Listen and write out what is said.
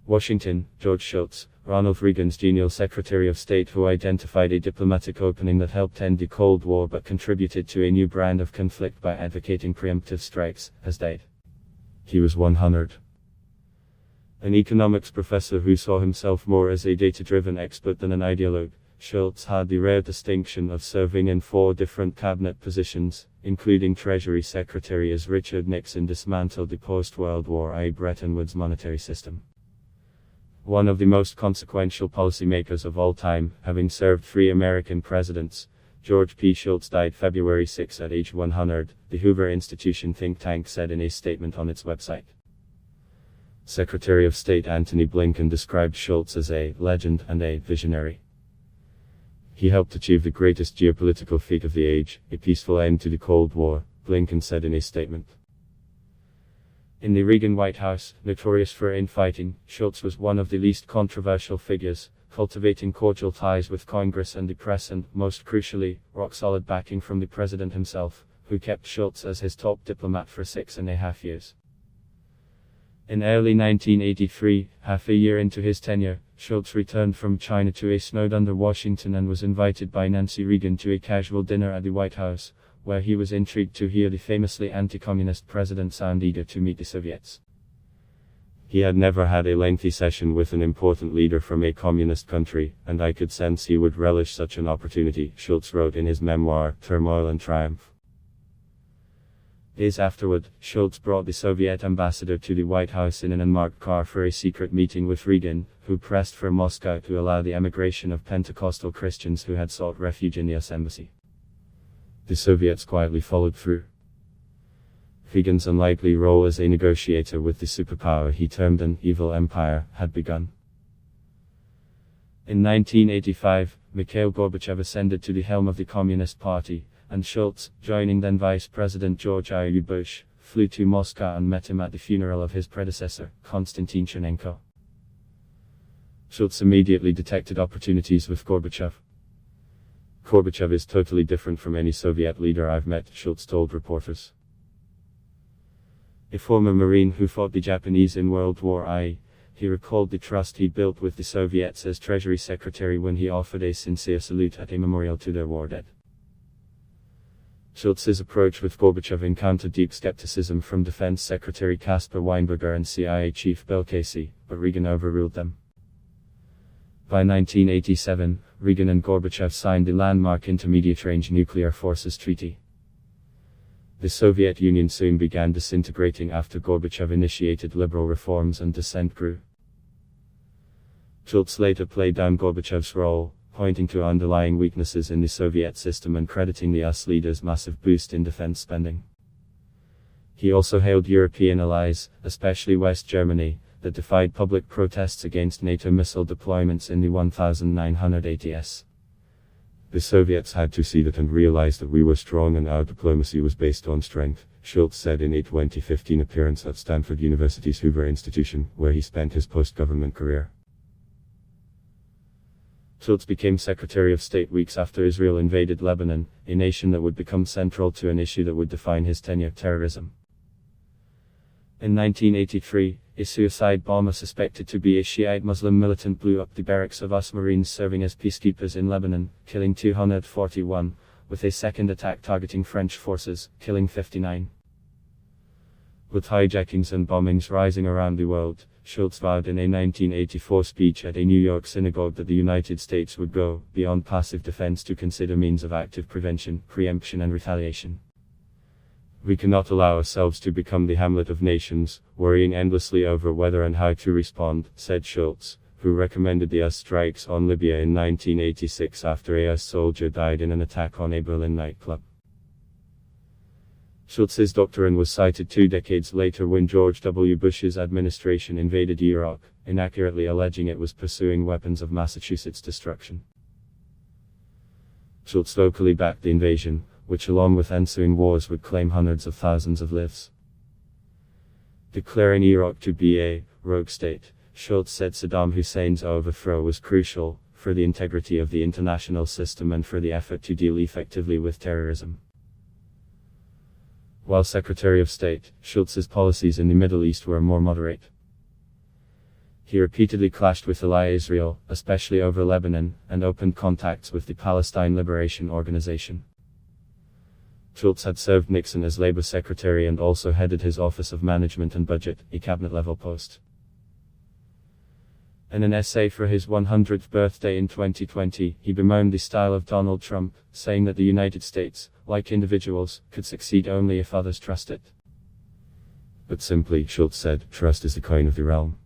Washington, George Shultz, Ronald Reagan's genial Secretary of State who identified a diplomatic opening that helped end the Cold War but contributed to a new brand of conflict by advocating preemptive strikes, has died. He was 100. An economics professor who saw himself more as a data-driven expert than an ideologue, Shultz had the rare distinction of serving in 4 different cabinet positions, including Treasury Secretary as Richard Nixon dismantled the post-World War I Bretton Woods monetary system. One of the most consequential policymakers of all time, having served 3 American presidents, George P. Shultz died February 6 at age 100, the Hoover Institution think tank said in a statement on its website. Secretary of State Antony Blinken described Shultz as a legend and a visionary. He helped achieve the greatest geopolitical feat of the age, a peaceful end to the Cold War, Blinken said in a statement. In the Reagan White House, notorious for infighting, Shultz was one of the least controversial figures, cultivating cordial ties with Congress and the press and, most crucially, rock-solid backing from the president himself, who kept Shultz as his top diplomat for 6.5 years. In early 1983, half a year into his tenure, Shultz returned from China to a snowed-under Washington and was invited by Nancy Reagan to a casual dinner at the White House, where he was intrigued to hear the famously anti-communist president sound eager to meet the Soviets. He had never had a lengthy session with an important leader from a communist country, and I could sense he would relish such an opportunity, Shultz wrote in his memoir, Turmoil and Triumph. Days afterward, Shultz brought the Soviet ambassador to the White House in an unmarked car for a secret meeting with Reagan, who pressed for Moscow to allow the emigration of Pentecostal Christians who had sought refuge in the US embassy. The Soviets quietly followed through. Reagan's unlikely role as a negotiator with the superpower he termed an evil empire had begun. In 1985, Mikhail Gorbachev ascended to the helm of the Communist Party, and Shultz, joining then Vice President George W. Bush, flew to Moscow and met him at the funeral of his predecessor, Konstantin Chernenko. Shultz immediately detected opportunities with Gorbachev. Gorbachev is totally different from any Soviet leader I've met, Shultz told reporters. A former Marine who fought the Japanese in World War I, he recalled the trust he built with the Soviets as Treasury Secretary when he offered a sincere salute at a memorial to their war dead. Shultz's approach with Gorbachev encountered deep skepticism from Defense Secretary Caspar Weinberger and CIA Chief Bill Casey, but Reagan overruled them. By 1987, Reagan and Gorbachev signed the landmark Intermediate Range Nuclear Forces Treaty. The Soviet Union soon began disintegrating after Gorbachev initiated liberal reforms and dissent grew. Shultz later played down Gorbachev's role, pointing to underlying weaknesses in the Soviet system and crediting the US leader's massive boost in defense spending. He also hailed European allies, especially West Germany, that defied public protests against NATO missile deployments in the 1980s. The Soviets had to see that and realize that we were strong and our diplomacy was based on strength, Shultz said in a 2015 appearance at Stanford University's Hoover Institution, where he spent his post-government career. Shultz became Secretary of State weeks after Israel invaded Lebanon, a nation that would become central to an issue that would define his tenure: terrorism. In 1983, a suicide bomber suspected to be a Shiite Muslim militant blew up the barracks of US Marines serving as peacekeepers in Lebanon, killing 241, with a second attack targeting French forces, killing 59. With hijackings and bombings rising around the world, Shultz vowed in a 1984 speech at a New York synagogue that the United States would go beyond passive defense to consider means of active prevention, preemption and retaliation. We cannot allow ourselves to become the Hamlet of nations, worrying endlessly over whether and how to respond, said Shultz, who recommended the US strikes on Libya in 1986 after a US soldier died in an attack on a Berlin nightclub. Shultz's doctrine was cited 2 decades later when George W. Bush's administration invaded Iraq, inaccurately alleging it was pursuing weapons of Massachusetts destruction. Shultz vocally backed the invasion, which along with ensuing wars would claim hundreds of thousands of lives. Declaring Iraq to be a rogue state, Shultz said Saddam Hussein's overthrow was crucial for the integrity of the international system and for the effort to deal effectively with terrorism. While Secretary of State, Shultz's policies in the Middle East were more moderate. He repeatedly clashed with ally Israel, especially over Lebanon, and opened contacts with the Palestine Liberation Organization. Shultz had served Nixon as Labor Secretary and also headed his Office of Management and Budget, a cabinet-level post. In an essay for his 100th birthday in 2020, he bemoaned the style of Donald Trump, saying that the United States, like individuals, could succeed only if others trust it. But simply, Shultz said, trust is the coin of the realm.